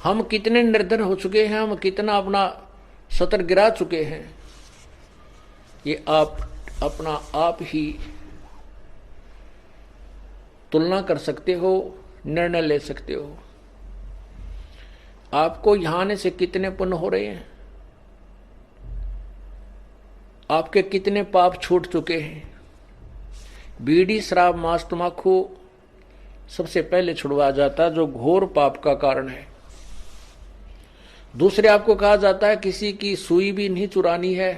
हम कितने निर्धन हो चुके हैं, हम कितना अपना सतर गिरा चुके हैं, ये आप अपना आप ही तुलना कर सकते हो, निर्णय ले सकते हो। आपको यहां आने से कितने पुण्य हो रहे हैं, आपके कितने पाप छूट चुके हैं। बीड़ी शराब मांस तंबाकू सबसे पहले छुड़वा जाता है, जो घोर पाप का कारण है। दूसरे आपको कहा जाता है किसी की सुई भी नहीं चुरानी है,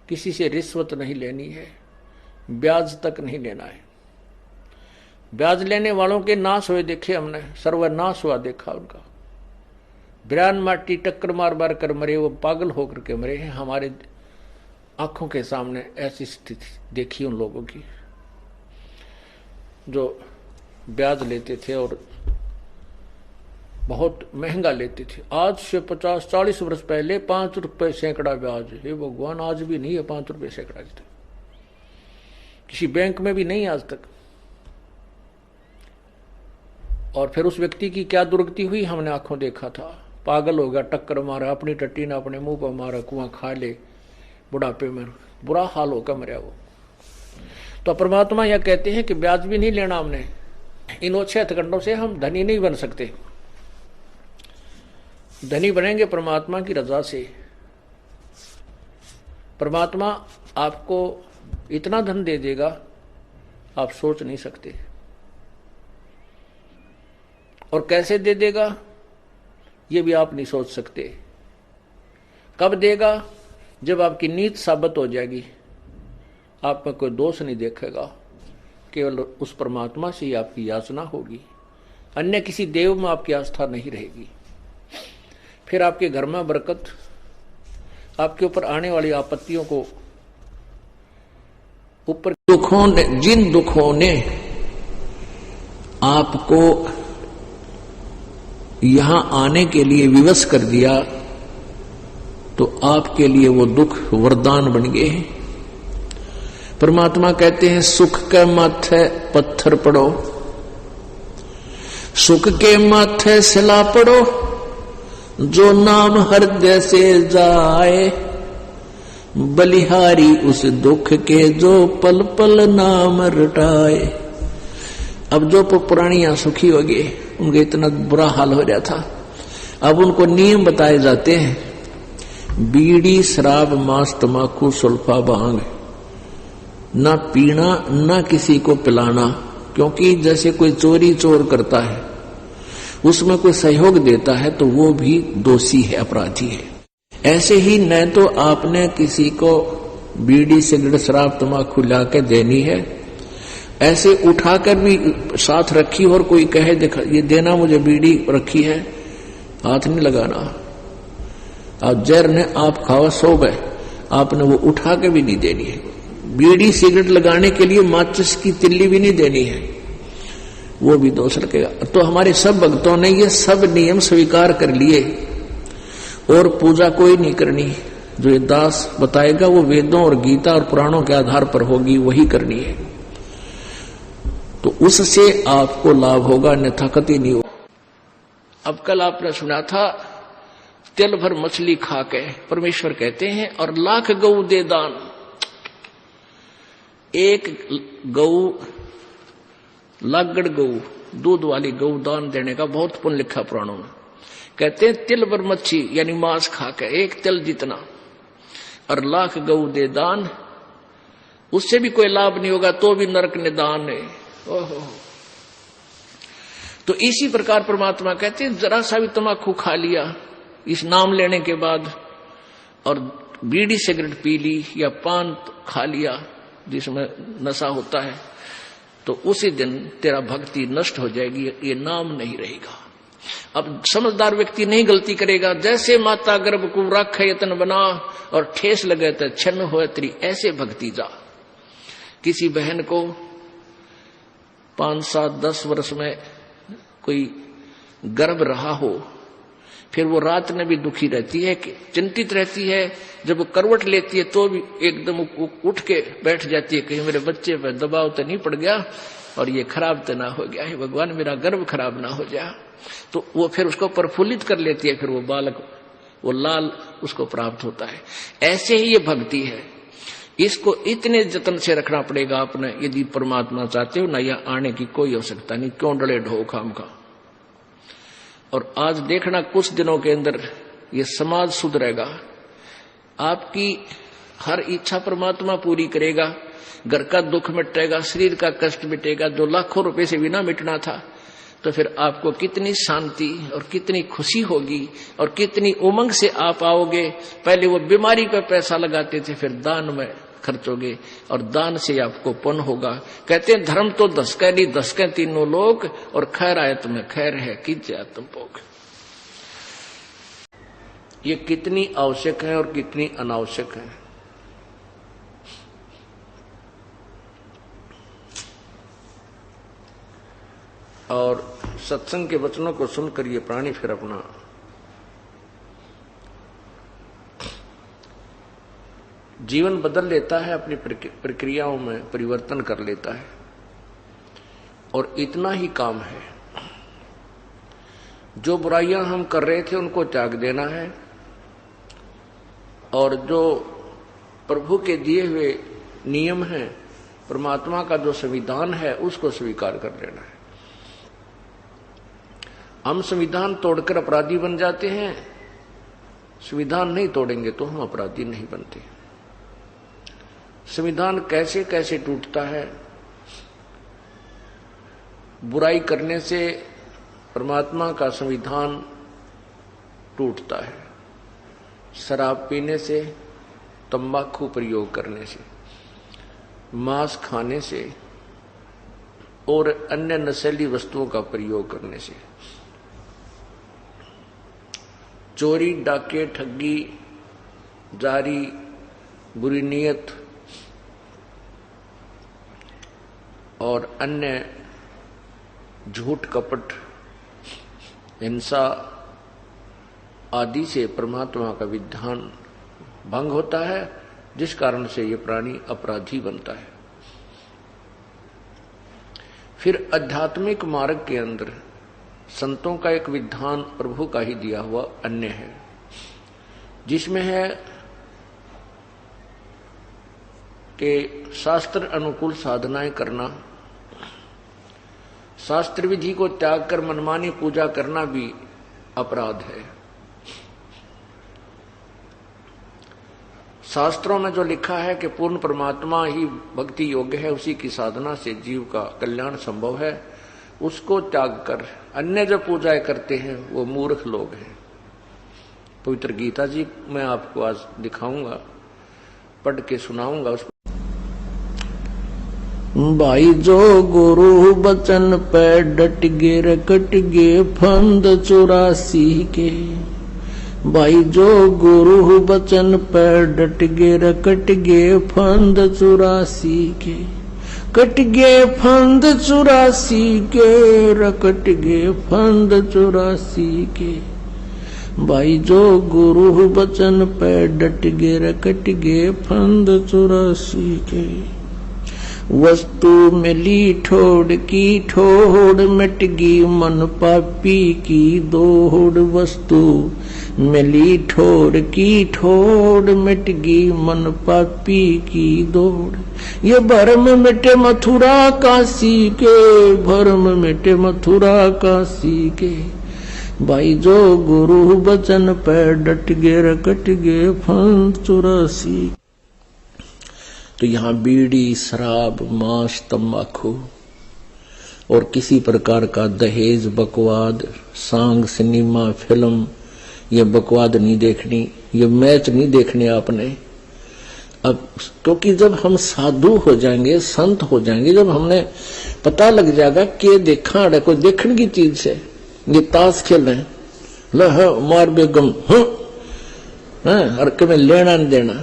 किसी से रिश्वत नहीं लेनी है, ब्याज तक नहीं लेना है। ब्याज लेने वालों के नाश हुए देखे हमने, सर्वनाश हुआ देखा उनका। बिरान माटी टक्कर मार मार कर मरे, वो पागल होकर के मरे हैं। हमारे आंखों के सामने ऐसी स्थिति देखी उन लोगों की जो ब्याज लेते थे और बहुत महंगा लेते थे। आज से 50-40 वर्ष पहले 5 रुपए सैकड़ा ब्याज। हे भगवान, आज भी नहीं है 5 रुपए सैकड़ा आज तक, किसी बैंक में भी नहीं आज तक। और फिर उस व्यक्ति की क्या दुर्गति हुई हमने आंखों देखा था। पागल हो गया, टक्कर मारा, अपनी टट्टी ने अपने मुंह पर मारा, कुआं खा ले, बुढ़ापे में बुरा हाल होकर मरा वो। तो परमात्मा यह कहते हैं कि ब्याज भी नहीं लेना हमने। इन ओछे हथकंडों से हम धनी नहीं बन सकते। धनी बनेंगे परमात्मा की रजा से। परमात्मा आपको इतना धन दे देगा आप सोच नहीं सकते। और कैसे दे देगा ये भी आप नहीं सोच सकते। कब देगा? जब आपकी नीत साबित हो जाएगी, आप में कोई दोष नहीं देखेगा, केवल उस परमात्मा से ही आपकी याचना होगी, अन्य किसी देव में आपकी आस्था नहीं रहेगी। फिर आपके घर में बरकत, आपके ऊपर आने वाली आपत्तियों को ऊपर जिन दुखों ने आपको यहां आने के लिए विवश कर दिया, तो आपके लिए वो दुख वरदान बन गए हैं। परमात्मा कहते हैं सुख के माथे पत्थर पड़ो, सुख के माथे सिला पड़ो, जो नाम हृदय से जाए, बलिहारी उस दुख के जो पल पल नाम रटाए। अब जो पुरानियां सुखी हो गए, उनका इतना बुरा हाल हो रहा था, अब उनको नियम बताए जाते हैं। बीड़ी शराब मांस तंबाकू सुल्फा भांग ना पीना, ना किसी को पिलाना, क्योंकि जैसे कोई चोरी चोर करता है उसमें कोई सहयोग देता है तो वो भी दोषी है, अपराधी है। ऐसे ही न तो आपने किसी को बीड़ी सिगरेट शराब तंबाकू ला के देनी है, ऐसे उठाकर भी साथ रखी और कोई कहे देखा ये देना मुझे बीड़ी रखी है, हाथ नहीं लगाना। आप जहर ने आप खाओ सो गए, आपने वो उठा के भी नहीं देनी है। बीड़ी सिगरेट लगाने के लिए माचिस की तिल्ली भी नहीं देनी है, वो भी दोष लगेगा। तो हमारे सब भक्तों ने ये सब नियम स्वीकार कर लिए और पूजा कोई नहीं करनी। जो ये दास बताएगा वो वेदों और गीता और पुराणों के आधार पर होगी, वही करनी है, तो उससे आपको लाभ होगा, अन्यथा कति नहीं होगा। अब कल आपने सुना था तिल भर मछली खा के परमेश्वर कहते हैं और लाख गऊ दे दान। एक गऊ, लागड़ गऊ, दूध वाली गऊ दान देने का बहुत पुण्य लिखा पुराणों में। कहते हैं तिल भर मच्छी यानी मांस खा के एक तिल जितना और लाख गऊ दे दान, उससे भी कोई लाभ नहीं होगा तो भी नरक निदान है। ओहो। तो इसी प्रकार परमात्मा कहते हैं जरा सा भी तम्बाकू खा लिया इस नाम लेने के बाद, और बीड़ी सिगरेट पी ली या पान खा लिया जिसमें नशा होता है, तो उसी दिन तेरा भक्ति नष्ट हो जाएगी, ये नाम नहीं रहेगा। अब समझदार व्यक्ति नहीं गलती करेगा। जैसे माता गर्भ को रख यतन बना और ठेस लगे तो छन्न हो तेरी, ऐसे भक्ति जा। किसी बहन को 5, 7, 10 वर्ष में कोई गर्भ रहा हो, फिर वो रात में भी दुखी रहती है, चिंतित रहती है। जब वो करवट लेती है तो भी एकदम उठ के बैठ जाती है, कहीं मेरे बच्चे पर दबाव तो नहीं पड़ गया, और ये खराब तो ना हो गया है भगवान, मेरा गर्भ खराब ना हो जाए। तो वो फिर उसको प्रफुल्लित कर लेती है, फिर वो बालक, वो लाल उसको प्राप्त होता है। ऐसे ही ये भक्ति है, इसको इतने जतन से रखना पड़ेगा आपने, यदि परमात्मा चाहते हो ना यहाँ आने की कोई आवश्यकता नहीं, क्यों डले ढो खाम का। और आज देखना कुछ दिनों के अंदर ये समाज सुधरेगा, आपकी हर इच्छा परमात्मा पूरी करेगा, घर का दुख मिटेगा, शरीर का कष्ट मिटेगा, जो लाखों रुपए से बिना मिटना था। तो फिर आपको कितनी शांति और कितनी खुशी होगी और कितनी उमंग से आप आओगे। पहले वो बीमारी पे पैसा लगाते थे, फिर दान में खर्चोगे और दान से आपको पुण्य होगा। कहते हैं धर्म तो दसके नहीं, दसके तीनों लोग, और खैर आए तुम्हें खैर है, कीजिए तुम भोग। ये कितनी आवश्यक है और कितनी अनावश्यक है। और सत्संग के वचनों को सुनकर ये प्राणी फिर अपना जीवन बदल लेता है, अपनी प्रक्रियाओं में परिवर्तन कर लेता है। और इतना ही काम है, जो बुराइयां हम कर रहे थे उनको त्याग देना है, और जो प्रभु के दिए हुए नियम हैं, परमात्मा का जो संविधान है, उसको स्वीकार कर लेना है। हम संविधान तोड़कर अपराधी बन जाते हैं, संविधान नहीं तोड़ेंगे तो हम अपराधी नहीं बनते। संविधान कैसे कैसे टूटता है, बुराई करने से परमात्मा का संविधान टूटता है, शराब पीने से, तंबाकू प्रयोग करने से, मांस खाने से और अन्य नशीली वस्तुओं का प्रयोग करने से, चोरी, डाके, ठगी, जारी, बुरी नीयत और अन्य झूठ, कपट, हिंसा आदि से परमात्मा का विधान भंग होता है, जिस कारण से ये प्राणी अपराधी बनता है। फिर आध्यात्मिक मार्ग के अंदर संतों का एक विधान प्रभु का ही दिया हुआ अन्य है, जिसमें है कि शास्त्र अनुकूल साधनाएं करना, शास्त्र विधि को त्याग कर मनमानी पूजा करना भी अपराध है। शास्त्रों में जो लिखा है कि पूर्ण परमात्मा ही भक्ति योग्य है, उसी की साधना से जीव का कल्याण संभव है, उसको त्याग कर अन्य जो पूजाएं करते हैं वो मूर्ख लोग हैं। पवित्र गीता जी मैं आपको आज दिखाऊंगा, पढ़ के सुनाऊंगा उसको। भाई जो गुरु बचन पे डट गे रकट गे फंद 84 के, भाई जो गुरु बचन पे डट गे रकट गे फंद 84 के, कट गे फंद 84 के, रकट गे फंद 84 के, भाई जो गुरु बचन पे डट गे रकट गे फंद 84 के। वस्तु मिली ठोड़ की ठोड़, मिट गई मन पापी की दौड़, वस्तु मिली ठोड़ की ठोड़, मिट गई मन पापी की दौड़। ये भरम मिटे मथुरा काशी के, भरम मिटे मथुरा काशी के, भाई जो गुरु बचन पे डट गे रकट गे फंद 84। तो यहाँ बीड़ी, शराब, मांस, तंबाकू और किसी प्रकार का दहेज, बकवाद, सांग, सिनेमा, फिल्म, ये बकवाद नहीं देखनी, ये मैच नहीं देखने आपने। अब क्योंकि जब हम साधु हो जाएंगे, संत हो जाएंगे, जब हमने पता लग जाएगा कि देखा है कोई देखने की चीज है, ये ताश खेल रहे हैं, मार बेगम हर के में लेना नहीं देना,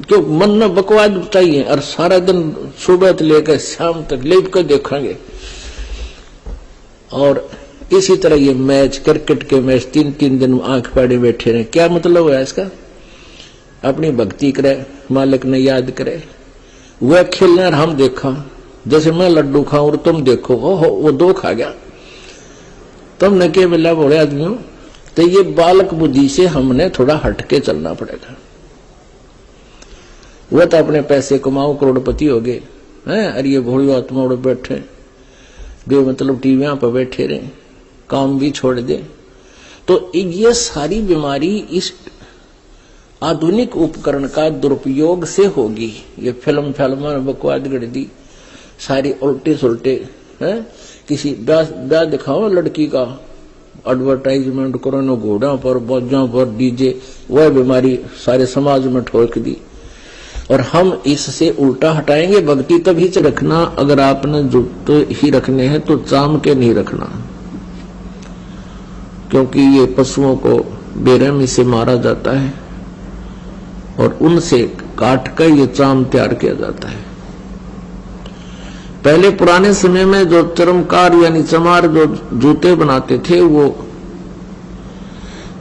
क्यों मन में बकवाद चाहिए, और सारा दिन सुबह से लेकर शाम तक लेप कर देखेंगे। और इसी तरह ये मैच, क्रिकेट के मैच 3-3 दिन आंख फाड़े बैठे रहे, क्या मतलब है इसका? अपनी भक्ति करे, मालिक ने याद करे, वह खेलना और हम देखा, जैसे मैं लड्डू खाऊं और तुम देखो वो 2 खा गया, तुमने क्या मिला बोले आदमी हो। तो ये बालक बुद्धि से हमने थोड़ा हटके चलना पड़ेगा। वो तो अपने पैसे कमाओ, करोड़पति हो गए हैं, अरे ये भोली आत्मा उड़ बैठे मतलब टीवियां पर बैठे रहे, काम भी छोड़ दे। तो ये सारी बीमारी इस आधुनिक उपकरण का दुरुपयोग से होगी। ये फिल्म बकवाद गढ़ दी सारी उल्टे सुलटे हैं। किसी ब्याह दिखाओ लड़की का एडवर्टाइजमेंट करो न, घोड़ा पर बोझों पर डीजे, वह बीमारी सारे समाज में ठोक दी। और हम इससे उल्टा हटाएंगे। भक्ति तभी से रखना, अगर आपने जूते ही रखने हैं तो चाम के नहीं रखना, क्योंकि ये पशुओं को बेरहमी से मारा जाता है और उनसे काट कर ये चाम तैयार किया जाता है। पहले पुराने समय में जो चर्मकार यानी चमार जो जूते बनाते थे वो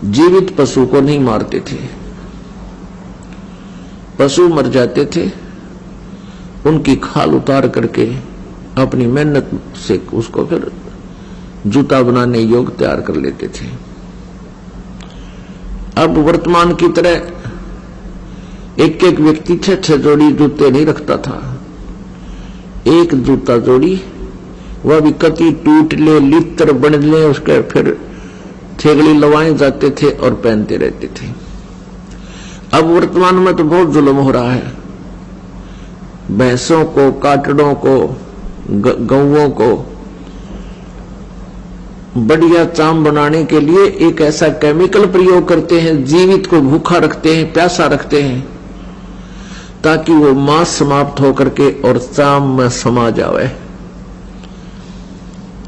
जीवित पशु को नहीं मारते थे। पशु मर जाते थे, उनकी खाल उतार करके अपनी मेहनत से उसको फिर जूता बनाने योग्य तैयार कर लेते थे। अब वर्तमान की तरह एक एक व्यक्ति 6-6 जोड़ी जूते नहीं रखता था। एक जूता जोड़ी, वह भी कति टूट ले, लित्र बन ले, उसके फिर थेगड़ी लवाए जाते थे और पहनते रहते थे। अब वर्तमान में तो बहुत जुल्म हो रहा है। भैंसों को, काटड़ों को, गौओं को बढ़िया चाम बनाने के लिए एक ऐसा केमिकल प्रयोग करते हैं, जीवित को भूखा रखते हैं, प्यासा रखते हैं, ताकि वो मांस समाप्त होकर के और चाम में समा जावे।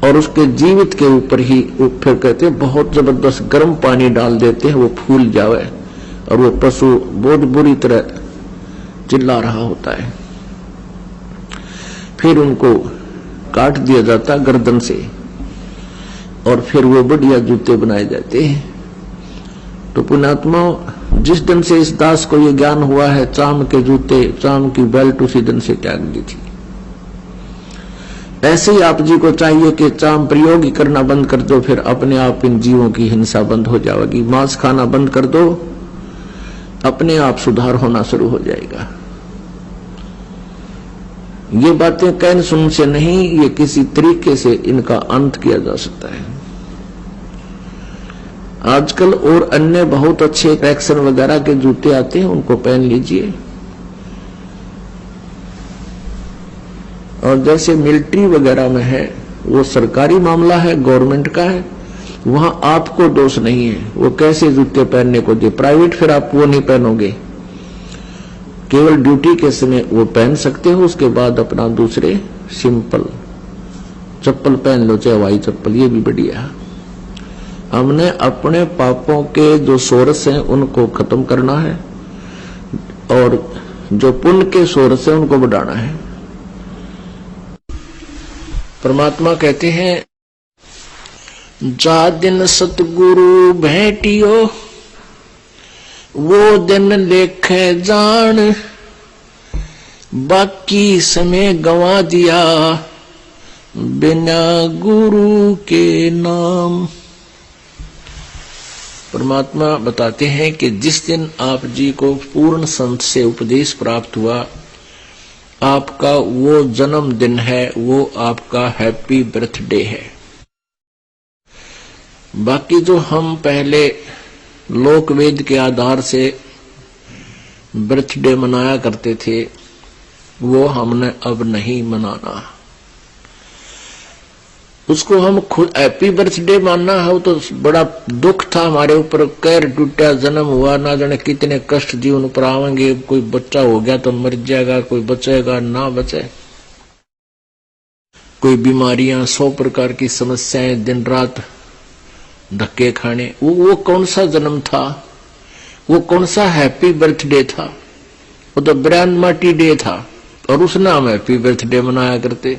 और उसके जीवित के ऊपर ही फिर कहते हैं बहुत जबरदस्त गर्म पानी डाल देते हैं, वो फूल जावे और वो पशु बहुत बुरी तरह चिल्ला रहा होता है। फिर उनको काट दिया जाता गर्दन से और फिर वो बढ़िया जूते बनाए जाते हैं। तो पुण्यात्मा, जिस दिन से इस दास को ये ज्ञान हुआ है चाम के जूते, चाम की बेल्ट उसी दिन से त्याग दी थी। ऐसे ही आप जी को चाहिए कि चाम प्रयोग ही करना बंद कर दो, फिर अपने आप इन जीवों की हिंसा बंद हो जाएगी। मांस खाना बंद कर दो, अपने आप सुधार होना शुरू हो जाएगा। ये बातें कहन सुन से नहीं, ये किसी तरीके से इनका अंत किया जा सकता है। आजकल और अन्य बहुत अच्छे ट्रैक्शन वगैरह के जूते आते हैं, उनको पहन लीजिए। और जैसे मिलिट्री वगैरह में है, वो सरकारी मामला है, गवर्नमेंट का है, वहां आपको दोष नहीं है वो कैसे जूते पहनने को दे। प्राइवेट फिर आप वो नहीं पहनोगे, केवल ड्यूटी के समय वो पहन सकते हो, उसके बाद अपना दूसरे सिंपल चप्पल पहन लो, चाहे हवाई चप्पल, ये भी बढ़िया। हमने अपने पापों के जो सोर्स हैं उनको खत्म करना है और जो पुण्य के सोर्स हैं उनको बढ़ाना है। परमात्मा कहते हैं, जा दिन सतगुरु भेटियो वो दिन लेखे जान, बाकी समय गंवा दिया बिना गुरु के नाम। परमात्मा बताते हैं कि जिस दिन आप जी को पूर्ण संत से उपदेश प्राप्त हुआ, आपका वो जन्मदिन है, वो आपका हैप्पी बर्थडे है। बाकी जो हम पहले लोक वेद के आधार से बर्थडे मनाया करते थे, वो हमने अब नहीं मनाना। उसको हम खुद हैप्पी बर्थडे मानना है तो बड़ा दुख था हमारे ऊपर, कैर टूटा, जन्म हुआ, ना जाने कितने कष्ट जीवन पर आवेंगे। कोई बच्चा हो गया तो मर जाएगा, कोई बचेगा ना बचे, कोई बीमारियां, 100 प्रकार की समस्याएं, दिन रात धक्के खाने। वो कौन सा जन्म था, वो कौन सा हैप्पी बर्थडे था? वो तो ब्रांड मार्टी डे था और उस नाम हैप्पी बर्थडे मनाया करते।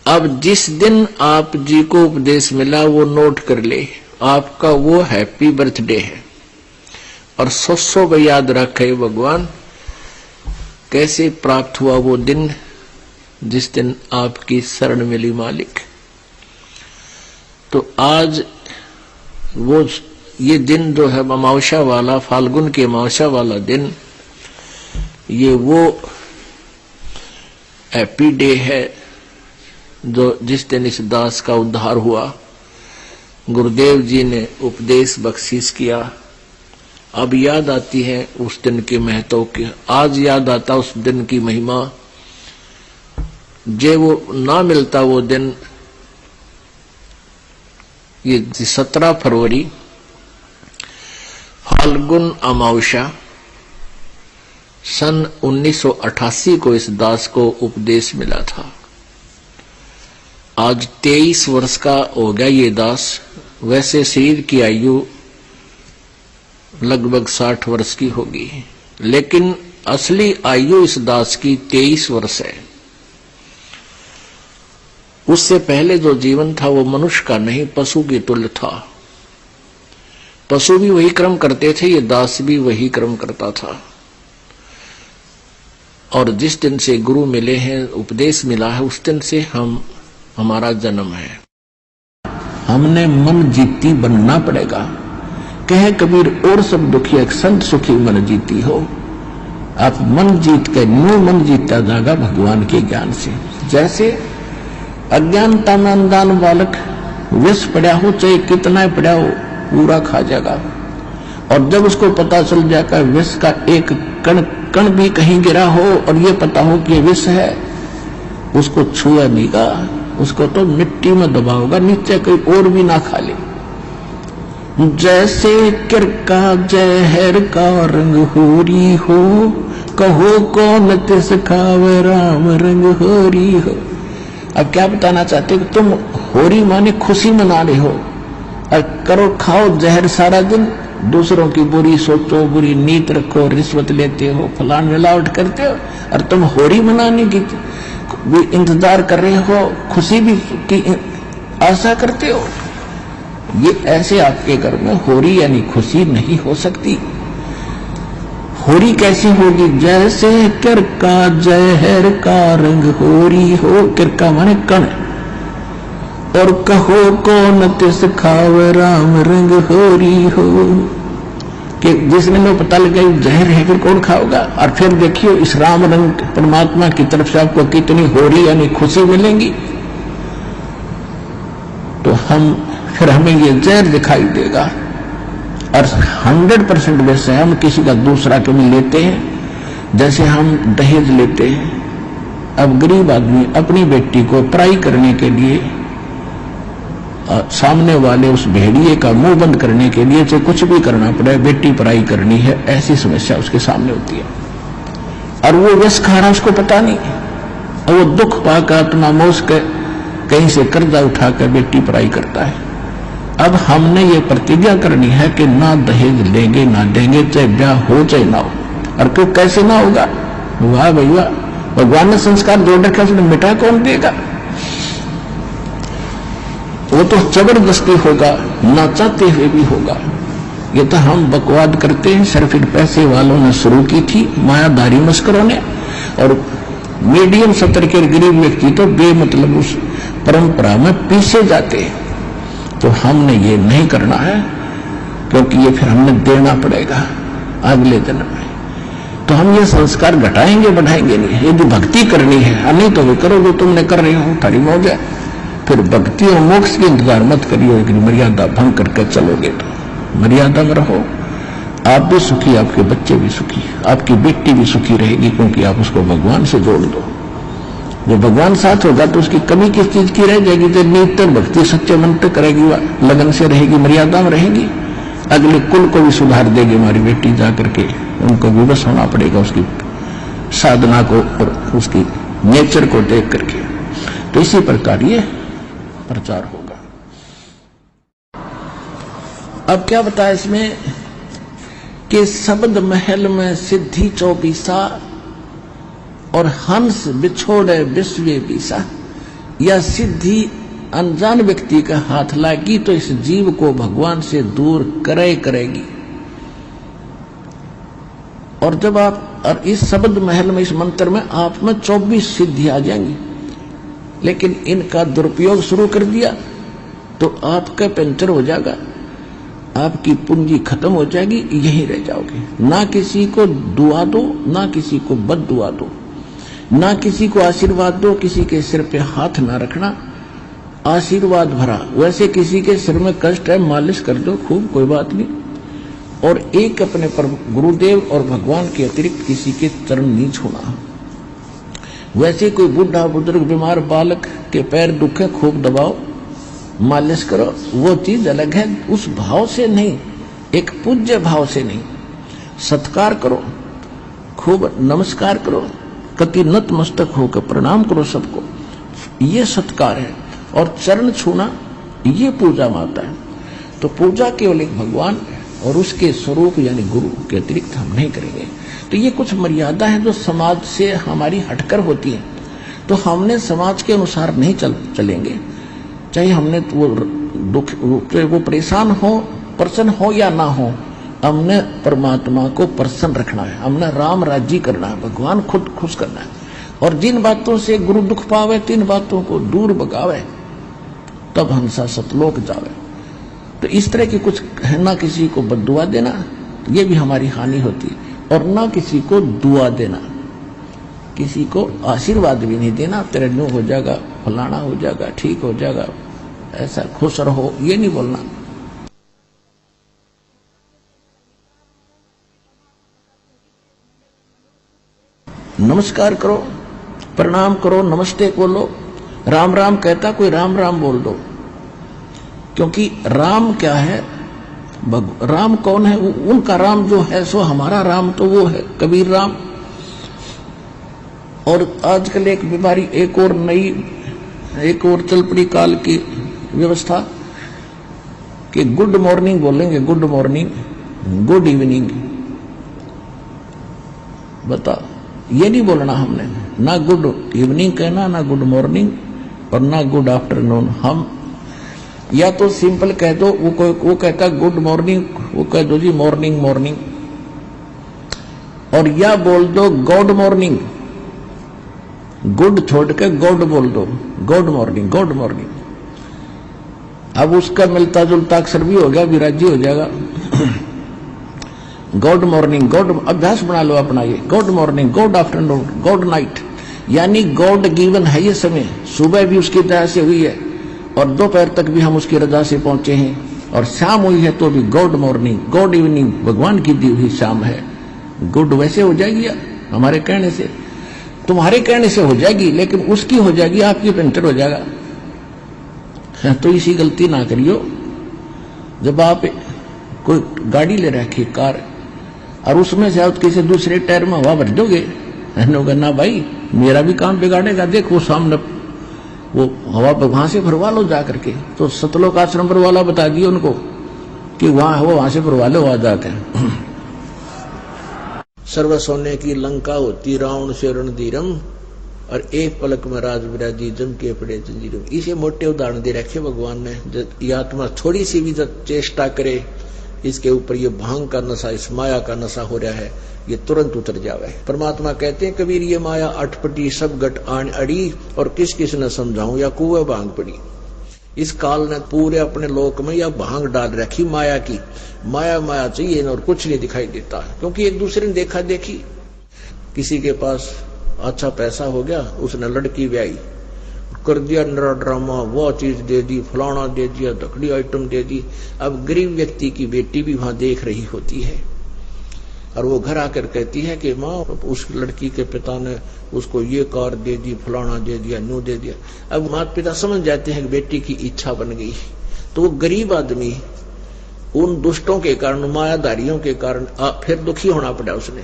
अब जिस दिन आप जी को उपदेश मिला वो नोट कर ले, आपका वो हैप्पी बर्थडे है। और 100 याद रखे भगवान कैसे प्राप्त हुआ वो दिन, जिस दिन आपकी शरण मिली मालिक। तो आज वो ये दिन जो है अमावस्या वाला, फाल्गुन के अमावस्या वाला दिन, ये वो हैप्पी डे है जो जिस दिन इस दास का उद्धार हुआ। गुरुदेव जी ने उपदेश बख्शीश किया। अब याद आती है उस दिन के महत्व की, आज याद आता उस दिन की महिमा। जे वो ना मिलता वो दिन, ये 17 फरवरी फाल्गुन अमावस्या सन 1988 को इस दास को उपदेश मिला था। आज 23 वर्ष का हो गया ये दास। वैसे शरीर की आयु लगभग 60 वर्ष की होगी, लेकिन असली आयु इस दास की 23 वर्ष है। उससे पहले जो जीवन था वो मनुष्य का नहीं, पशु के तुल्य था। पशु भी वही कर्म करते थे, ये दास भी वही कर्म करता था। और जिस दिन से गुरु मिले हैं, उपदेश मिला है, उस दिन से हमारा जन्म है। हमने मन जीती बनना पड़ेगा। कहे कबीर और सब दुखी संत सुखी मन जीती हो। आप मन जीत के न्यू मन जीता जाएगा भगवान के ज्ञान से। जैसे अज्ञानता में अनजान बालक विष पड़ा हो, चाहे कितना ही पड़ा हो, पूरा खा जाएगा। और जब उसको पता चल जाएगा विष का एक कण कण भी कहीं गिरा हो और ये पता हो कि विष है, उसको छुआ नहीं का, उसको तो मिट्टी में दबाओगा, नीचे कोई और भी ना खा ले। जैसे किरका जहर का रंग होरी हो, कहो कौन तिस खावे राम रंग होरी हो। अब क्या बताना चाहते हो कि तुम होरी माने खुशी मना रहे हो और करो खाओ जहर सारा दिन, दूसरों की बुरी सोचो, बुरी नीत रखो, रिश्वत लेते हो, फलान मिलावट करते हो, और तुम होरी मनाने की भी इंतजार कर रहे हो, खुशी भी की आशा करते हो। ये ऐसे आपके घर में होरी यानी खुशी नहीं हो सकती। होरी कैसी होगी? जैसे किरका जहर का रंग होरी हो, किरका माने कण, और कहो कौन तिस खावे राम रंग होरी हो, कि जिसने में पता लगा जहर है फिर कौन खाओगा। और फिर देखियो इस राम रंग परमात्मा की तरफ से आपको कितनी होरी यानी खुशी मिलेंगी। तो फिर हमें ये जहर दिखाई देगा। और 100% वैसे हम किसी का दूसरा कभी लेते हैं, जैसे हम दहेज लेते हैं। अब गरीब आदमी अपनी बेटी को पराई करने के लिए, सामने वाले उस भेड़िए का मुंह बंद करने के लिए चाहे कुछ भी करना पड़े, बेटी पराई करनी है, ऐसी समस्या उसके सामने होती है। और वो विष खा रहा, उसको पता नहीं, और वो दुख पाकर अपना मोस के कहीं से कर्जा उठाकर बेटी पराई करता है। अब हमने ये प्रतिज्ञा करनी है कि ना दहेज लेंगे, ना देंगे, चाहे ब्याह हो चाहे ना हो। और क्यों कैसे ना होगा? वाह भाई वाह, भगवान ने संस्कार जोड़ रखा, उसने मिटा कौन देगा? वो तो जबरदस्ती होगा, ना चाहते हुए भी होगा। ये तो हम बकवाद करते हैं, सिर्फ पैसे वालों ने शुरू की थी, मायाधारी मस्करों ने। और मीडियम स्तर के गरीब व्यक्ति तो बेमतलब उस परंपरा में पीछे जाते हैं। तो हमने ये नहीं करना है, क्योंकि ये फिर हमने देना पड़ेगा अगले जन्म में। तो हम ये संस्कार घटाएंगे बढ़ाएंगे नहीं। यदि भक्ति करनी है, नहीं तो भी करो जो तुमने कर रहे हो, थारी मौज है। फिर भक्ति और मोक्ष की इंतजार मत करिए कि मर्यादा भंग करके चलोगे। तो मर्यादा में रहो, आप भी सुखी, आपके बच्चे भी सुखी, आपकी बेटी भी सुखी रहेगी, क्योंकि आप उसको भगवान से जोड़ दो। जब भगवान साथ होगा तो उसकी कमी किस चीज की रह जाएगी? तो नित्य भक्ति सच्चे मन तक करेगी, लगन से रहेगी, मर्यादा में रहेगी, अगले कुल को भी सुधार देगी हमारी बेटी। जाकर के उनको विवश होना पड़ेगा उसकी साधना को और उसकी नेचर को देख करके। तो इसी प्रकार ये प्रचार होगा। अब क्या बताया इसमें कि शब्द महल में सिद्धि 24 और हंस बिछोड़े विश्व बीसा। यह सिद्धि अनजान व्यक्ति का हाथ लागी तो इस जीव को भगवान से दूर करेगी। और जब आप और इस शब्द महल में, इस मंत्र में आप में 24 सिद्धि आ जाएंगी, लेकिन इनका दुरुपयोग शुरू कर दिया तो आपका पंचर हो जाएगा, आपकी पूंजी खत्म हो जाएगी, यहीं रह जाओगे। ना किसी को दुआ दो, ना किसी को बद दुआ दो, ना किसी को आशीर्वाद दो, किसी के सिर पे हाथ ना रखना, आशीर्वाद भरा। वैसे किसी के सिर में कष्ट है, मालिश कर दो खूब, कोई बात नहीं। और एक अपने पर गुरुदेव और भगवान के अतिरिक्त किसी के चरण नहीं छूना। वैसे कोई बूढ़ा बुजुर्ग बीमार बालक के पैर दुखे, खूब दबाओ, मालिश करो, वो चीज अलग है। उस भाव से नहीं, एक पूज्य भाव से नहीं, सत्कार करो, खूब नमस्कार करो, कति नतमस्तक होकर प्रणाम करो सबको, ये सत्कार है। और चरण छूना ये पूजा माता है। तो पूजा केवल एक भगवान और उसके स्वरूप यानी गुरु के अतिरिक्त हम नहीं करेंगे। तो ये कुछ मर्यादा है जो समाज से हमारी हटकर होती है। तो हमने समाज के अनुसार नहीं चलेंगे, चाहे हमने वो दुख, वो परेशान हो, प्रसन्न हो या ना हो, हमने परमात्मा को प्रसन्न रखना है, हमने राम राज्य करना है, भगवान खुद खुश करना है। और जिन बातों से गुरु दुख पावे, तीन बातों को दूर भगावे, तब हंसा सतलोक जावे। तो इस तरह की कुछ है, ना किसी को बद्दुआ देना, ये भी हमारी हानि होती है, और ना किसी को दुआ देना, किसी को आशीर्वाद भी नहीं देना, तेरे न्यू हो जाएगा, फलाना हो जाएगा, ठीक हो जाएगा, ऐसा खुश रहो, ये नहीं बोलना। नमस्कार करो, प्रणाम करो, नमस्ते बोलो, राम राम कहता कोई राम राम बोल दो। क्योंकि राम क्या है, राम कौन है? उनका राम जो है सो हमारा राम तो वो है कबीर राम। और आजकल एक बीमारी, एक और नई, एक और चल पड़ी काल की व्यवस्था कि गुड मॉर्निंग बोलेंगे, गुड मॉर्निंग, गुड इवनिंग। बता, ये नहीं बोलना हमने, ना गुड इवनिंग कहना, ना गुड मॉर्निंग और ना गुड आफ्टरनून। हम या तो सिंपल कह दो, वो कहता गुड मॉर्निंग, वो कह दो जी मॉर्निंग मॉर्निंग, और या बोल दो गॉड मॉर्निंग, गुड छोड़ के गॉड बोल दो, गॉड मॉर्निंग, गॉड मॉर्निंग। अब उसका मिलता जुलता अक्षर भी हो गया, विराजी हो जाएगा। गॉड मॉर्निंग, गॉड, अभ्यास बना लो अपना ये, God morning, God afternoon, God night, यानी गॉड गिवन है ये समय। सुबह भी उसकी दया से हुई है और दोपहर तक भी हम उसकी रजा से पहुंचे हैं, और शाम हुई है तो भी गॉड मॉर्निंग, गॉड इवनिंग, भगवान की दी हुई शाम है। गुड वैसे हो जाएगी हमारे कहने से, तुम्हारे कहने से हो जाएगी, लेकिन उसकी हो जाएगी, आपकी पेंटर हो जाएगा। तो इसी गलती ना करियो। जब आप कोई गाड़ी ले रखी कार और उसमें से आप किसी दूसरे टायर में हवा भर दोगे, ना भाई मेरा भी काम बिगाड़ेगा, देख वो सामने वो हवा वहां से भरवा लो जा करके। तो सतलोक आश्रम पर वाला बता दिया उनको कि वहां से भरवा लो आ जाकर। सर्व सोने की लंका होती रावण से रणधीरम, और एक पलक में राज विराजी जम के पड़े जंजीरम। इसे मोटे उदाहरण दे रखे भगवान ने। जब ये आत्मा थोड़ी सी भी जब चेष्टा करे, इसके ऊपर ये भांग का नशा, इस माया का नशा हो रहा है, ये तुरंत उतर जावे। परमात्मा कहते हैं कबीर ये माया अटपटी सब गट आन अड़ी, और किस किस ने समझाऊं या कुएं भांग पड़ी। इस काल ने पूरे अपने लोक में या भांग डाल रखी माया की। माया माया चाहिए और कुछ नहीं दिखाई देता, क्योंकि एक दूसरे ने देखा देखी। किसी के पास अच्छा पैसा हो गया, उसने लड़की ब्याई, कर दिया नरा ड्रामा, वो चीज दे दी, फलाना दे दिया, दकड़ी आइटम दे दी। अब गरीब व्यक्ति की बेटी भी वहां देख रही होती है, और वो घर आकर कहती है कि माँ उस लड़की के पिता ने उसको ये कार दे दी, फलाना दे दिया, न्यू दे दिया। अब माता पिता समझ जाते हैं कि बेटी की इच्छा बन गई। तो वो गरीब आदमी उन दुष्टों के कारण, मायाधारियों के कारण फिर दुखी होना पड़ा उसने।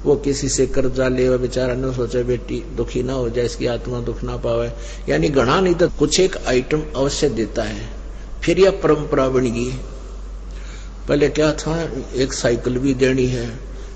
वो किसी से कर्जा ले, बेचारा न सोचे बेटी दुखी ना हो जाए, इसकी आत्मा दुख ना पावे, यानी गणा नहीं तो कुछ एक आइटम अवश्य देता है। फिर यह परंपरा बन गई। पहले क्या था, एक साइकिल भी देनी है,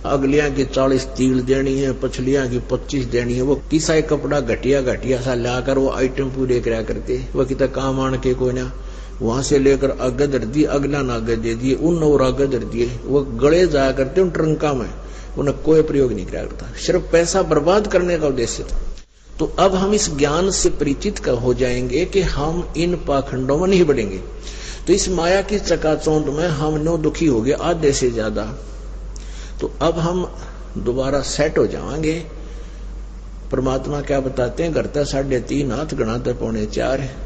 अगलियां की 40 तिल देनी है, पछलियां की 25 देनी है। वो किसा कपड़ा घटिया घटिया सा लाकर वो आइटम पूरे करा करते। वो कितना काम आन के कोई ना वहां से लेकर आगे धर दिए, अगला ना आगे दे दिए, उन और आगे धर दिए। वो गले जाया करते उन ट्रंका में, उन्हें कोई प्रयोग नहीं करा करता, सिर्फ पैसा बर्बाद करने का उद्देश्य था। तो अब हम इस ज्ञान से परिचित हो जाएंगे कि हम इन पाखंडों में नहीं बढ़ेंगे। तो इस माया की चकाचौंध में हम नो दुखी हो गए आधे से ज्यादा। तो अब हम दोबारा सेट हो जाएंगे। परमात्मा क्या बताते हैं, करता 3.5 हाथ गणाते 3.25 है।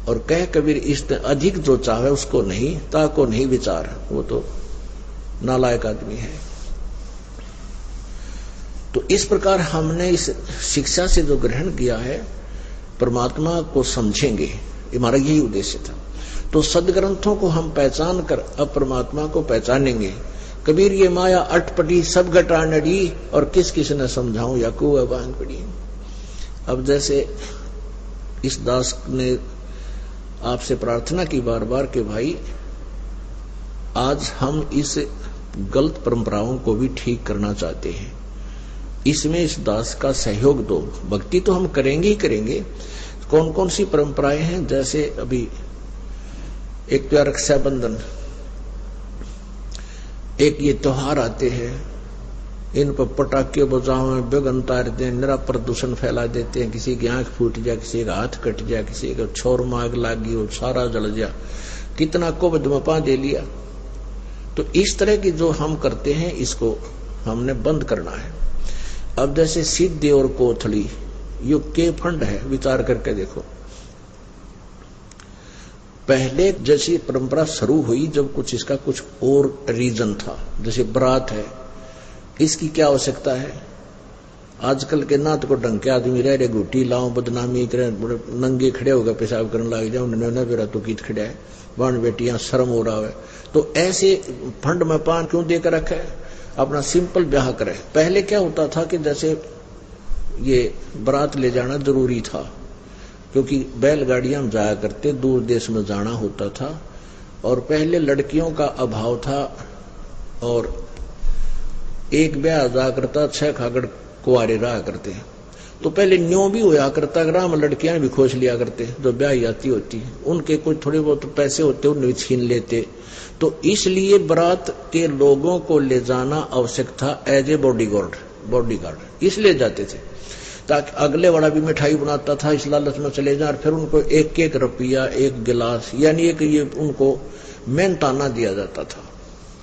और कह कबीर इस अधिक जो चाहे उसको नहीं, ताको नहीं विचार, वो तो नालायक आदमी है। तो इस प्रकार हमने इस शिक्षा से जो ग्रहण किया है, परमात्मा को समझेंगे, हमारा यही उद्देश्य था। तो सदग्रंथों को हम पहचान कर अब परमात्मा को पहचानेंगे। कबीर ये माया अटपटी सब घटा नड़ी, और किस किस ने समझाऊं या कुआ बांध पड़ी। अब जैसे इस दास ने आपसे प्रार्थना की बार बार कि भाई आज हम इस गलत परंपराओं को भी ठीक करना चाहते हैं, इसमें इस दास का सहयोग दो। भक्ति तो हम करेंगे ही करेंगे। कौन कौन सी परंपराएं हैं, जैसे अभी एक तो रक्षाबंधन, एक ये त्योहार आते हैं, इन पर पटाखे बजाओ, बेगन तार दें, निरा प्रदूषण फैला देते हैं। किसी की आंख फूट जाए, किसी का हाथ कट जाए, किसी का छोर माग लागी हो, सारा जल जाए, कितना को बदमपा दे लिया। तो इस तरह की जो हम करते हैं, इसको हमने बंद करना है। अब जैसे सिद्धि और कोथली युग के फंड है, विचार करके देखो। पहले जैसी परंपरा शुरू हुई जब कुछ इसका कुछ और रीजन था, जैसे बारात है, इसकी क्या आवश्यकता है। आजकल के नात को ढंग के आदमी रह रहे, घुटी लाओ, बदनामी करे, नंगे खड़े होकर पेशाब करने लग जाए, उन्होंने मेरा तो गीत खड़ा है, बाण बेटियां शर्म हो रहा है। तो ऐसे फंड में पान क्यों देकर रखा है, अपना सिंपल ब्याह करे। पहले क्या होता था कि जैसे ये बारात ले जाना जरूरी था, क्योंकि बैलगाड़ियां में जाया करते, दूर देश में जाना होता था, और पहले लड़कियों का अभाव था, और एक ब्याह जा करता, 6 खागड़ कुआरे रहा करते। तो पहले न्यों भी होया करता, ग्राम लड़कियां भी खोज लिया करते, जो ब्याह जाती होती, उनके कोई थोड़े बहुत पैसे होते, उन्हें छीन लेते। तो इसलिए बारात के लोगों को ले जाना आवश्यक था एज ए बॉडीगार्ड, इसलिए जाते थे ताकि अगले वाला भी मिठाई बनाता था, इस लालच में चले जाए, और फिर उनको 1-1 रुपया 1 गिलास, यानी एक ये उनको मेहनताना दिया जाता था।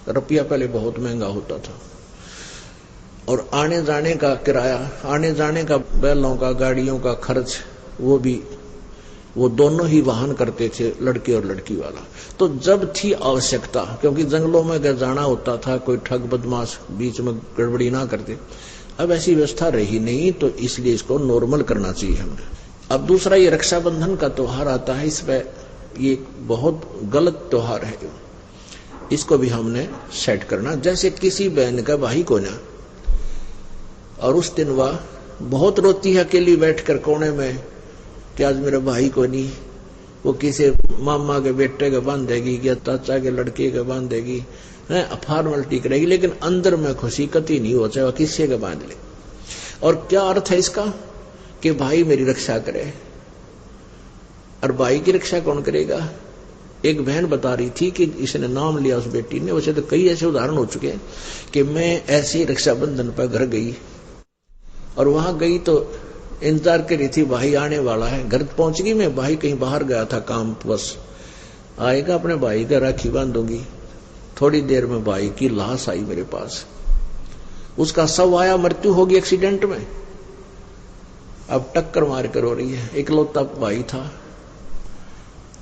रुपया पहले बहुत महंगा होता था, और आने जाने का किराया, आने जाने का बैलों का, गाड़ियों का खर्च, वो दोनों ही वाहन करते थे, लड़के और लड़की वाला। तो जब थी आवश्यकता, क्योंकि जंगलों में अगर जाना होता था, कोई ठग बदमाश बीच में गड़बड़ी ना करते, अब ऐसी व्यवस्था रही नहीं, तो इसलिए इसको नॉर्मल करना चाहिए हमने। अब दूसरा ये रक्षाबंधन का त्योहार आता है, इसमें ये बहुत गलत त्योहार है, इसको भी हमने सेट करना। जैसे किसी बहन का भाई को ना, और उस दिन वह बहुत रोती है अकेली बैठकर कोने में कि आज मेरा भाई को नहीं, वो किसी मामा के बेटे के बांधेगी या चाचा के लड़के के बांधेगी, फॉर्मेलिटी करेगी, लेकिन अंदर में खुशी कति नहीं हो, चाहे वह किसी के बांध ले। और क्या अर्थ है इसका कि भाई मेरी रक्षा करे, और भाई की रक्षा कौन करेगा। एक बहन बता रही थी कि इसने नाम लिया उस बेटी ने, वैसे तो कई ऐसे उदाहरण हो चुके हैं कि मैं ऐसे रक्षाबंधन पर घर गई, और वहां गई तो इंतजार कर रही थी, भाई आने वाला है। घर पहुंच गई मैं, भाई कहीं बाहर गया था काम बस, आएगा अपने भाई का राखी बांधूंगी। थोड़ी देर में भाई की लाश आई मेरे पास, उसका शव आया, मृत्यु होगी एक्सीडेंट में। अब टक्कर मार कर हो रही है, इकलौता भाई था।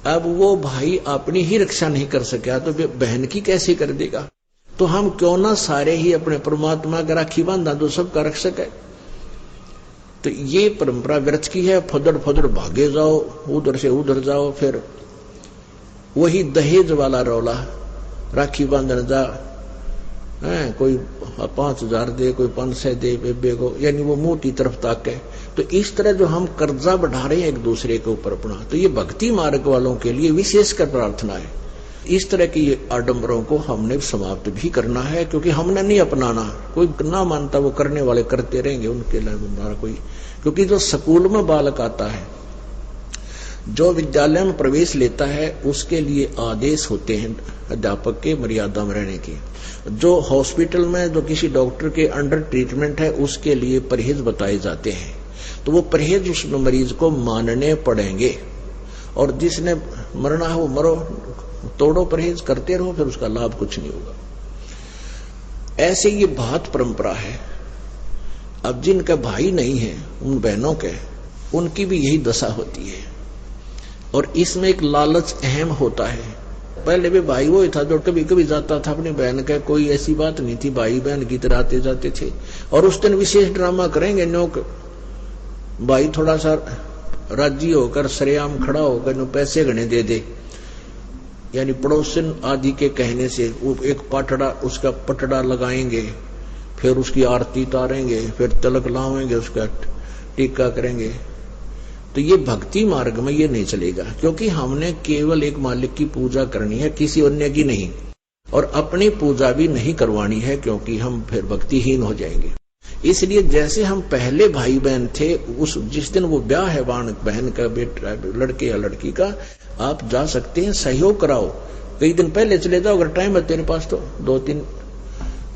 अब वो भाई अपनी ही रक्षा नहीं कर सका तो बहन की कैसे कर देगा। तो हम क्यों ना सारे ही अपने परमात्मा का राखी बांधा, जो सबका रक्षक है। तो ये परंपरा व्यर्थ की है, फदड़ फदड़ भागे जाओ, उधर से उधर जाओ, फिर वही दहेज वाला रौला, राखी बांधने जा, कोई 5,000 दे, कोई 500 दे बेबे को, यानी वो मोटी तरफ ताके। तो इस तरह जो हम कर्जा बढ़ा रहे हैं एक दूसरे के ऊपर अपना, तो ये भक्ति मार्ग वालों के लिए विशेषकर प्रार्थना है इस तरह की आडंबरों को हमने समाप्त भी करना है, क्योंकि हमने नहीं अपनाना। कोई ना मानता, वो करने वाले करते रहेंगे, उनके लिए हमारा कोई। क्योंकि जो स्कूल में बालक आता है, जो विद्यालय में प्रवेश लेता है, उसके लिए आदेश होते हैं अध्यापक के मर्यादा में रहने के। जो हॉस्पिटल में जो किसी डॉक्टर के अंडर ट्रीटमेंट है, उसके लिए परहेज बताए जाते हैं। तो वो परहेज उस मरीज को मानने पड़ेंगे। और जिसने मरना है वो मरो, तोड़ो परहेज, करते रहो, फिर उसका लाभ कुछ नहीं होगा। ऐसे ये बहुत परंपरा है। अब जिनका भाई नहीं है, उन बहनों के, उनकी भी यही दशा होती है। और इसमें एक लालच अहम होता है। पहले भी भाई वो ही था जो कभी कभी जाता था अपनी बहन का, कोई ऐसी बात नहीं थी, भाई बहन की तरह आते जाते थे। और उस दिन विशेष ड्रामा करेंगे, न्योक भाई थोड़ा सा राजी होकर सरेआम खड़ा होकर नो पैसे गणे दे दे, यानी पड़ोसन आदि के कहने से वो एक पाटड़ा, उसका पटड़ा लगाएंगे, फिर उसकी आरती उतारेंगे, फिर तिलक लावेंगे, उसका टीका करेंगे। तो ये भक्ति मार्ग में ये नहीं चलेगा, क्योंकि हमने केवल एक मालिक की पूजा करनी है, किसी अन्य की नहीं। और अपनी पूजा भी नहीं करवानी है, क्योंकि हम फिर भक्तिहीन हो जाएंगे। इसलिए जैसे हम पहले भाई बहन थे, उस जिस दिन वो ब्याह है बहन का, बेटा लड़के या लड़की का, आप जा सकते हैं, सहयोग कराओ। कई दिन पहले चले जाओ, अगर टाइम है तेरे पास तो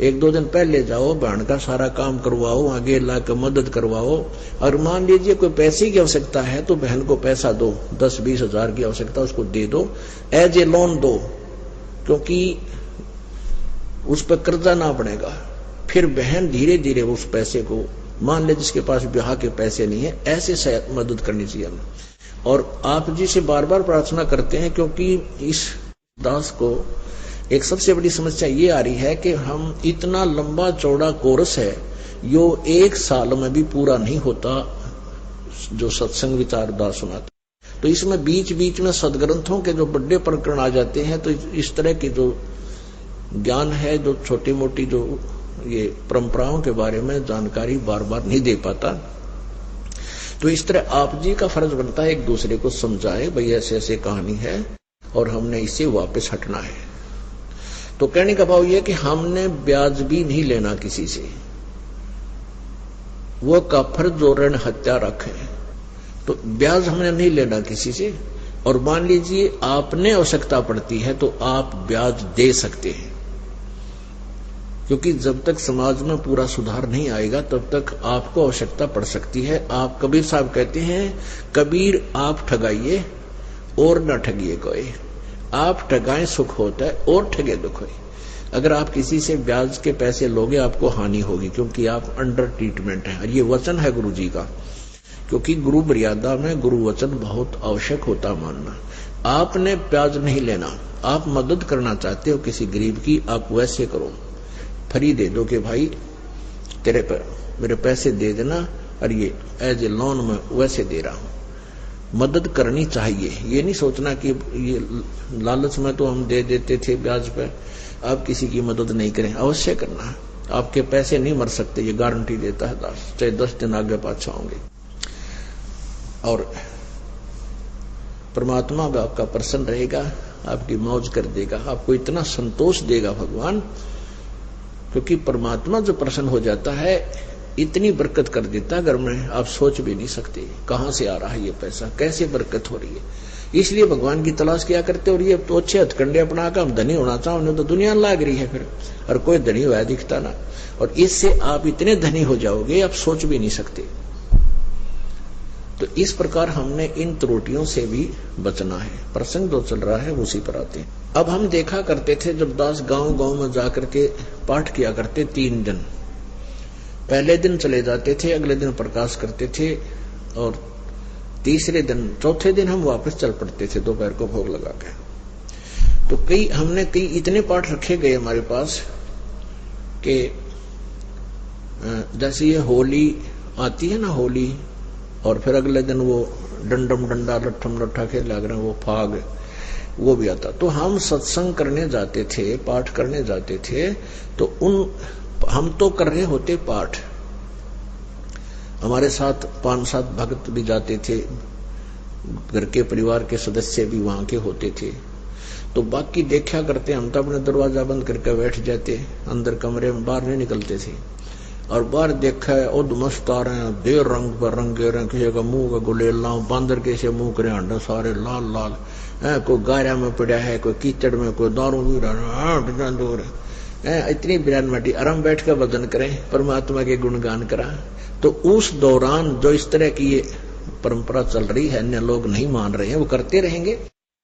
एक दो दिन पहले जाओ, बहन का सारा काम करवाओ, आगे लाकर मदद करवाओ। और मान लीजिए कोई पैसे की आवश्यकता है तो बहन को पैसा दो, 10-20 हजार की आवश्यकता, उसको दे दो, एज ए लोन दो, क्योंकि उस पर कर्जा ना पड़ेगा। फिर बहन धीरे धीरे उस पैसे को, मान ले जिसके पास ब्याह के पैसे नहीं है, ऐसे मदद करनी चाहिए हमें। और आप जी से बार बार प्रार्थना करते हैं, क्योंकि इस दास को एक सबसे बड़ी समस्या ये आ रही है कि हम इतना लंबा चौड़ा कोर्स है, यो 1 साल में भी पूरा नहीं होता, जो सत्संग विचार दास सुनाता। तो इसमें बीच बीच में सदग्रंथों के जो बड़े प्रकरण आ जाते हैं, तो इस तरह की जो ज्ञान है, जो छोटी मोटी जो ये परंपराओं के बारे में जानकारी बार बार नहीं दे पाता। तो इस तरह आप जी का फर्ज बनता है एक दूसरे को समझाए, भाई ऐसे ऐसे कहानी है और हमने इससे वापस हटना है। तो कहने का भाव यह कि हमने ब्याज भी नहीं लेना किसी से, वो काफर जो ऋण हत्या रखे, तो ब्याज हमने नहीं लेना किसी से। और मान लीजिए आपने आवश्यकता पड़ती है तो आप ब्याज दे सकते हैं, क्योंकि जब तक समाज में पूरा सुधार नहीं आएगा तब तक आपको आवश्यकता पड़ सकती है। आप कबीर साहब कहते हैं, कबीर आप ठगाइए और न ठगिए कोई, आप ठगाएं सुख होता है और ठगे दुख है। अगर आप किसी से ब्याज के पैसे लोगे आपको हानि होगी, क्योंकि आप अंडर ट्रीटमेंट है। और ये वचन है गुरु जी का, क्योंकि गुरु मर्यादा में गुरु वचन बहुत आवश्यक होता मानना। आपने ब्याज नहीं लेना, आप मदद करना चाहते हो किसी गरीब की, आप वैसे करो, फ्री दे दो कि भाई तेरे पर मेरे पैसे दे देना, और ये एज ए लोन में वैसे दे रहा हूं। मदद करनी चाहिए, ये नहीं सोचना कि ये लालच में तो हम दे देते थे ब्याज पे, आप किसी की मदद नहीं करें, अवश्य करना। आपके पैसे नहीं मर सकते, ये गारंटी देता है दास, चाहे 10 दिन आगे पाछा होंगे। और परमात्मा भी आपका प्रसन्न रहेगा, आपकी मौज कर देगा, आपको इतना संतोष देगा भगवान, क्योंकि परमात्मा जो प्रसन्न हो जाता है इतनी बरकत कर देता है घर में, आप सोच भी नहीं सकते कहां से आ रहा है ये पैसा, कैसे बरकत हो रही है। इसलिए भगवान की तलाश किया करते। और ये तो अच्छे हथकंडे अपना कर हम धनी होना चाहो, नहीं तो दुनिया लाग रही है फिर, और कोई धनी हुआ दिखता ना। और इससे आप इतने धनी हो जाओगे आप सोच भी नहीं सकते। तो इस प्रकार हमने इन त्रुटियों से भी बचना है। प्रसंग जो चल रहा है उसी पर आते हैं। अब हम देखा करते थे जब दास गांव गांव में जाकर के पाठ किया करते 3 दिन, पहले दिन चले जाते थे, अगले दिन प्रकाश करते थे, और तीसरे दिन चौथे दिन हम वापस चल पड़ते थे दोपहर को भोग लगा के। तो हमने कई इतने पाठ रखे गए हमारे पास कि जैसे ये होली आती है ना, होली, और फिर अगले दिन वो डंडम डंडा लट्ठम लट्ठा खेल लग रहे हैं, वो फाग, वो भी आता। तो हम सत्संग करने जाते थे, पाठ करने जाते थे, तो हम तो कर रहे होते पाठ, हमारे साथ 5-7 भक्त भी जाते थे, घर के परिवार के सदस्य भी वहां के होते थे। तो बाकी देखा करते, हम तो अपने दरवाजा बंद करके बैठ जाते अंदर कमरे में, बाहर नहीं निकलते थे। और बाहर देखा है उद मस्त आ रहे हैं, देर रंग पर रंगे रहे, किसी का मुंह का गुलेला, बांदर कैसे मुंह करे अंडा सारे लाल लाल है, कोई गायरा में पड़ा है, कोई कीचड़ में, कोई दारू पी रहा दूर है। इतनी बिरान माटी आराम बैठ कर भजन करें, परमात्मा के गुणगान करा। तो उस दौरान जो इस तरह की ये परंपरा चल रही है, अन्य लोग नहीं मान रहे हैं, वो करते रहेंगे,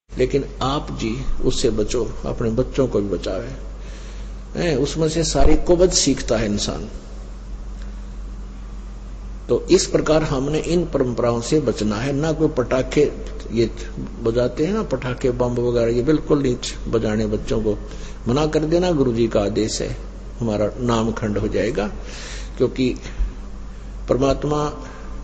लेकिन आप जी उससे बचो, अपने बच्चों को भी बचावे। उसमें से सारी कुबद सीखता है इंसान। तो इस प्रकार हमने इन परंपराओं से बचना है। ना कोई पटाखे ये बजाते हैं ना, पटाखे बम वगैरह, ये बिल्कुल नहीं बजाने, बच्चों को मना कर देना, गुरुजी का आदेश है, हमारा नाम खंड हो जाएगा। क्योंकि परमात्मा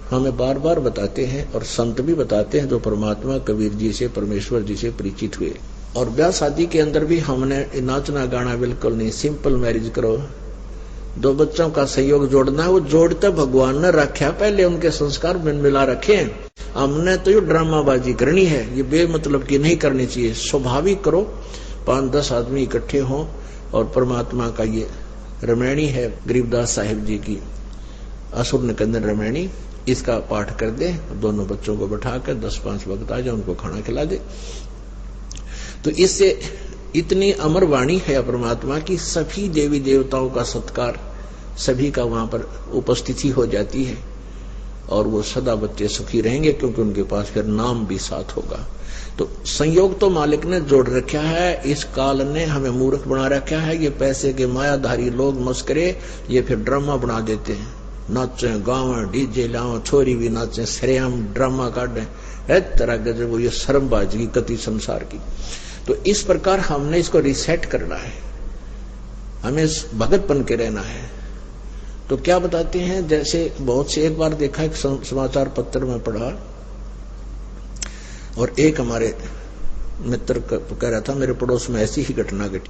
हमें बार बार बताते हैं और संत भी बताते हैं, जो परमात्मा कबीर जी से, परमेश्वर जी से परिचित हुए। और ब्याह शादी के अंदर भी हमने नाचना गाना बिल्कुल नहीं, सिंपल मैरिज करो। दो बच्चों का सहयोग जोड़ना है, वो जोड़ता भगवान ने रखा, पहले उनके संस्कार में मिला रखे। हमने तो ये ड्रामाबाजी करनी है, ये बेमतलब की नहीं करनी चाहिए। स्वाभाविक करो, 5-10 आदमी इकट्ठे हों और परमात्मा का ये रामायणी है, गरीबदास साहिब जी की असुर निकंदन रामायणी, इसका पाठ कर दे, दोनों बच्चों को बैठाकर 10-5 वक्त आ जाए, उनको खाना खिला दे। तो इससे इतनी अमर वाणी है परमात्मा की, सभी देवी देवताओं का सत्कार, सभी का वहां पर उपस्थिति हो जाती है, और वो सदा बच्चे सुखी रहेंगे, क्योंकि उनके पास फिर नाम भी साथ होगा। तो संयोग तो मालिक ने जोड़ रखा है, इस काल ने हमें मूर्ख बना रखा है। ये पैसे के मायाधारी लोग मस्करे, ये फिर ड्रामा बना देते हैं, नाचे गावे, डीजे लाओ, छोरी भी नाचे, सरेआम ड्रामा काटे, तरह गजब, ये शर्मबाजी कति संसार की। तो इस प्रकार हमने इसको रिसेट करना है, हमें भगत बन के रहना है। तो क्या बताते हैं, जैसे बहुत से, एक बार देखा, एक समाचार पत्र में पढ़ा, और एक हमारे मित्र कह रहा था, मेरे पड़ोस में ऐसी ही घटना घटी।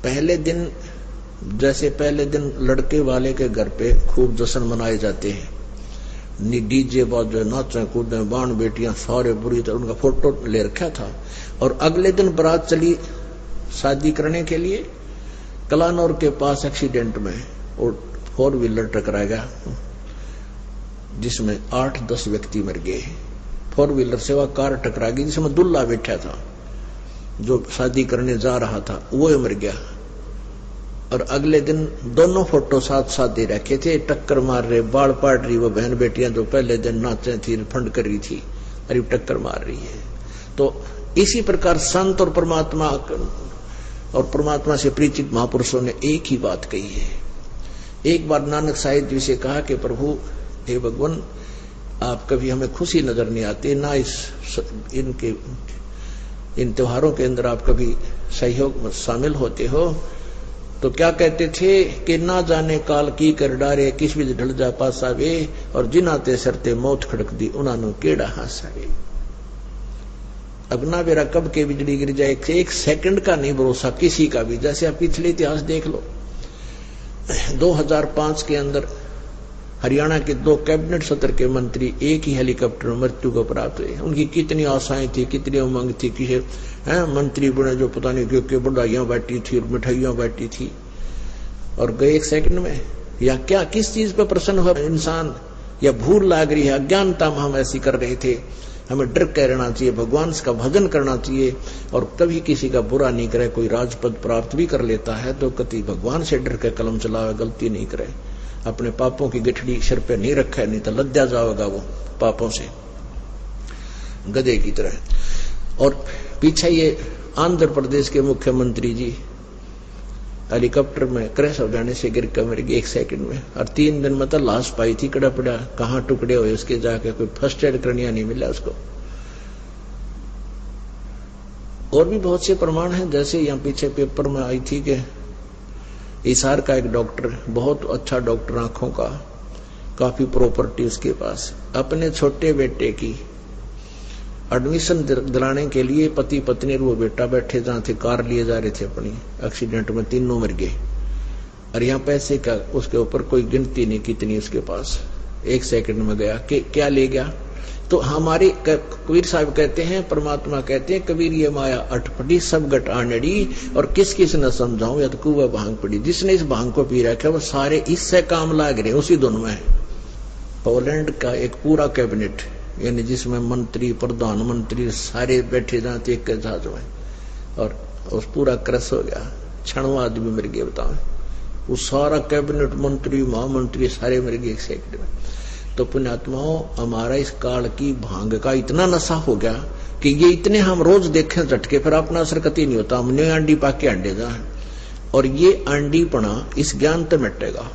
पहले दिन, जैसे पहले दिन लड़के वाले के घर पे खूब जश्न मनाए जाते हैं, डीजे बाजे, नाचे कूदे, बाण बेटियां सारे बुरी तरह, उनका फोटो ले रखा था। और अगले दिन बारात चली शादी करने के लिए, कलानौर के पास एक्सीडेंट में और 4 व्हीलर टकरा गया, जिसमें 8-10 व्यक्ति मर गए। 4 व्हीलर से वह कार टकरा गई, जिसमें दुल्हा बैठा था, जो शादी करने जा रहा था, वो मर गया। और अगले दिन दोनों फोटो साथ साथ दे रखे थे, टक्कर मार रहे, बाल पाट रही वो बहन बेटियां जो पहले दिन नाचे थी, फंड कर रही थी, अरे टक्कर मार रही है। तो इसी प्रकार संत और परमात्मा से परिचित महापुरुषों ने एक ही बात कही है। एक बार नानक साहिब जी से कहा कि प्रभु, हे भगवान, आप कभी हमें खुशी नजर नहीं आती, ना इन त्योहारों के अंदर आप कभी सहयोग में शामिल होते हो। तो क्या कहते थे कि ना जाने काल की कर डारे, किस भी ढल जा पासा वे, और जिनाते सरते मौत खड़क दी, उन्होंने केड़ा हासा वे। अब ना बेरा कब के बिजली गिर जाए, 1 सेकंड का नहीं भरोसा किसी का भी। जैसे आप पिछले इतिहास देख लो, 2005 के अंदर हरियाणा के 2 कैबिनेट सत्र के मंत्री एक ही हेलीकॉप्टर में मृत्यु को प्राप्त हुए। उनकी कितनी आशाएं थी, कितनी उमंग थी, किसी मंत्री बने जो पता नहीं क्यों बढ़ाइयां बैठी थी और मिठाइयां बैठी थी, और गए 1 सेकंड में। या क्या, किस चीज पर प्रसन्न हुआ इंसान, या भूल लाग रही है, अज्ञानता में हम ऐसी कर रहे थे। हमें डर के रहना चाहिए, भगवान का भजन करना चाहिए, और कभी किसी का बुरा नहीं करे। कोई राजपद प्राप्त भी कर लेता है तो कति भगवान से डर के कलम चलावे, गलती नहीं करे, अपने पापों की गठड़ी सिर पे नहीं रखे, नहीं तो लद्या जाएगा वो पापों से गधे की तरह। और पीछे ये आंध्र प्रदेश के मुख्यमंत्री जी हेलीकॉप्टर में क्रैश हो जाने से गिर कर मर गए 1 सेकंड में, और 3 दिन में तो लाश पाई थी, कड़ा पड़ा, कहाँ टुकड़े हुए उसके, जाके कोई फर्स्ट एड करनिया नहीं मिला उसको। और भी बहुत से प्रमाण हैं, जैसे यहाँ पीछे पेपर में आई थी कि हिसार का एक डॉक्टर, बहुत अच्छा डॉक्टर, आंखों का, काफी प्रॉपर्टी उसके पास, अपने छोटे बेटे की एडमिशन दिलाने के लिए पति पत्नी और वो बेटा बैठे जहां थे, कार लिए जा रहे थे अपनी, एक्सीडेंट में तीनों मर गए। और यहाँ पैसे का उसके ऊपर कोई गिनती नहीं कितनी उसके पास, 1 सेकंड में गया कि क्या ले गया। तो हमारे कबीर साहब कहते हैं, परमात्मा कहते हैं, कबीर ये माया अटपटी सब गट आनड़ी, और किस किस न समझाऊं या तो कुआ भांग पड़ी। जिसने इस भांग को पी रखा वो सारे इससे काम लाग रहे, उसी धुन में है। पोलैंड का एक पूरा कैबिनेट, यानी जिसमें मंत्री प्रधानमंत्री सारे बैठे जाते एक के साथ में, और उस पूरा क्रश हो गया, क्षण आदमी मर गए। बताओ, वो सारा कैबिनेट मंत्री महामंत्री सारे मर गए 1 सेकंड में। तो पुण्यात्माओं, हमारा इस काल की भांग का इतना नशा हो गया कि ये इतने हम रोज देखें झटके, फिर अपना असर कति नहीं होता। हमने अंडी पाके अंडे जा, और ये अंडीपना इस ज्ञान तक मिटेगा।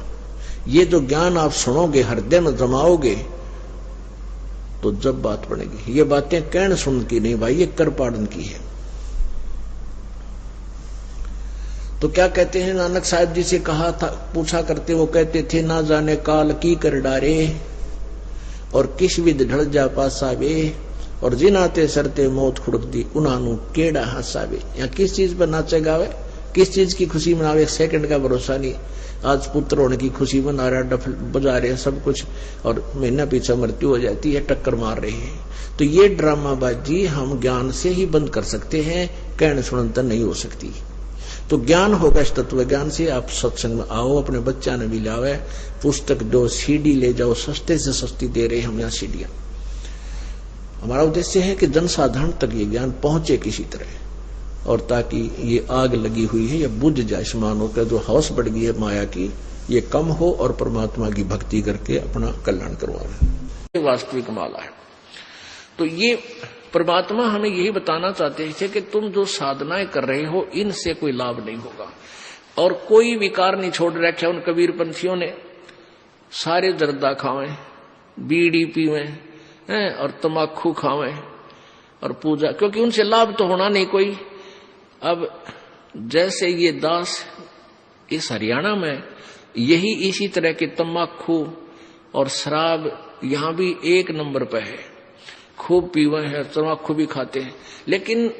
ये जो ज्ञान आप सुनोगे, हृदय में जमाओगे, तो जब बात बनेगी। ये बातें कहने सुन की नहीं भाई, ये कर पाड़न की है। तो क्या कहते हैं, नानक साहब जी से कहा था, पूछा करते, वो कहते थे, ना जाने काल की कर डारे और किस विध ढल जा पासावे, और जिनाते सरते मौत खुड़क दी उन्हानू केड़ा हंसावे। या किस चीज पर नाचे गावे, किस चीज की खुशी मनावे, 1 सेकंड का भरोसा नहीं। आज पुत्र होने की खुशी मना रहा, डफल बजा रहे सब कुछ, और महीना पीछे मृत्यु हो जाती है, टक्कर मार रही है। तो ये ड्रामाबाजी हम ज्ञान से ही बंद कर सकते हैं, कहने सुनन नहीं हो सकती। तो ज्ञान होगा इस तत्व ज्ञान से। आप सत्संग में आओ, अपने बच्चा ने भी लावे, पुस्तक दो, सीडी ले जाओ, सस्ते से सस्ती दे रहे हम यहाँ सीडियां। हमारा उद्देश्य है कि जनसाधारण तक ये ज्ञान पहुंचे किसी तरह, और ताकि ये आग लगी हुई है ये बुझ जाए, मानो का जो हवस बढ़ गई है माया की, ये कम हो, और परमात्मा की भक्ति करके अपना कल्याण करवाए। वास्तविक माला है। तो ये परमात्मा हमें यही बताना चाहते हैं कि तुम जो साधनाएं कर रहे हो, इनसे कोई लाभ नहीं होगा। और कोई विकार नहीं छोड़ रखे उन कबीर पंथियों ने। सारे जर्दा खावें, बीड़ी पीवें और तमाकू खावें और पूजा, क्योंकि उनसे लाभ तो होना नहीं कोई। अब जैसे ये दास इस हरियाणा में यही इसी तरह के तमाकू और शराब यहां भी 1 नंबर पे है, खूब पीवे हैं, तमाकू भी खाते हैं। लेकिन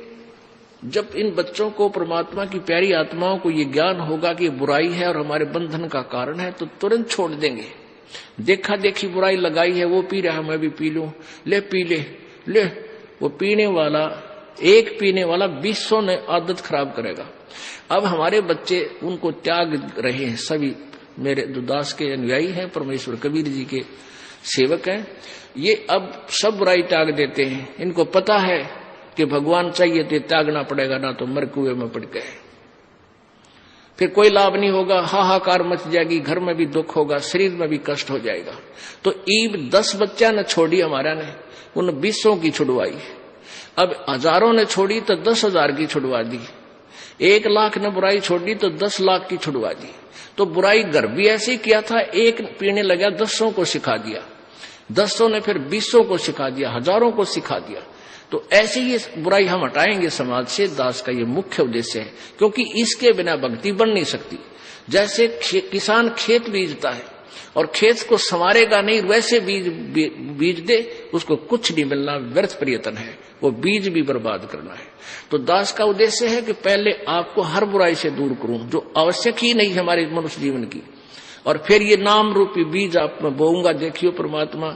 जब इन बच्चों को, परमात्मा की प्यारी आत्माओं को ये ज्ञान होगा कि बुराई है और हमारे बंधन का कारण है, तो तुरंत छोड़ देंगे। देखा देखी बुराई लगाई है, वो पी रहा है मैं भी पी लूं, ले पी ले। वो पीने वाला, एक पीने वाला 200 ने आदत खराब करेगा। अब हमारे बच्चे उनको त्याग रहे हैं। सभी मेरे जो दास के अनुयायी हैं, परमेश्वर कबीर जी के सेवक हैं, ये अब सब बुराई त्याग देते हैं। इनको पता है कि भगवान चाहिए तो त्यागना पड़ेगा, ना तो मर कुएं में पड़ गए, फिर कोई लाभ नहीं होगा, हाहाकार मच जाएगी, घर में भी दुख होगा, शरीर में भी कष्ट हो जाएगा। तो ईब 10 बच्चा ने छोड़ी हमारा ने, उन 200 की छुड़वाई। अब हजारों ने छोड़ी तो 10,000 की छुड़वा दी। 1 लाख ने बुराई छोड़ी तो 10 लाख की छुड़वा दी। तो बुराई घर भी ऐसे ही किया था, एक पीने लगा 10 को सिखा दिया, 10 ने फिर 20 को सिखा दिया, हजारों को सिखा दिया। तो ऐसे ही बुराई हम हटाएंगे समाज से। दास का ये मुख्य उद्देश्य है, क्योंकि इसके बिना भक्ति बन नहीं सकती। जैसे किसान खेत बीजता है और खेत को संवारेगा नहीं, वैसे बीज दे, उसको कुछ नहीं मिलना, व्यर्थ प्रयत्न है, वो बीज भी बर्बाद करना है। तो दास का उद्देश्य है कि पहले आपको हर बुराई से दूर करूं जो आवश्यक ही नहीं हमारे मनुष्य जीवन की, और फिर ये नाम रूपी बीज आप में बोऊंगा। देखियो परमात्मा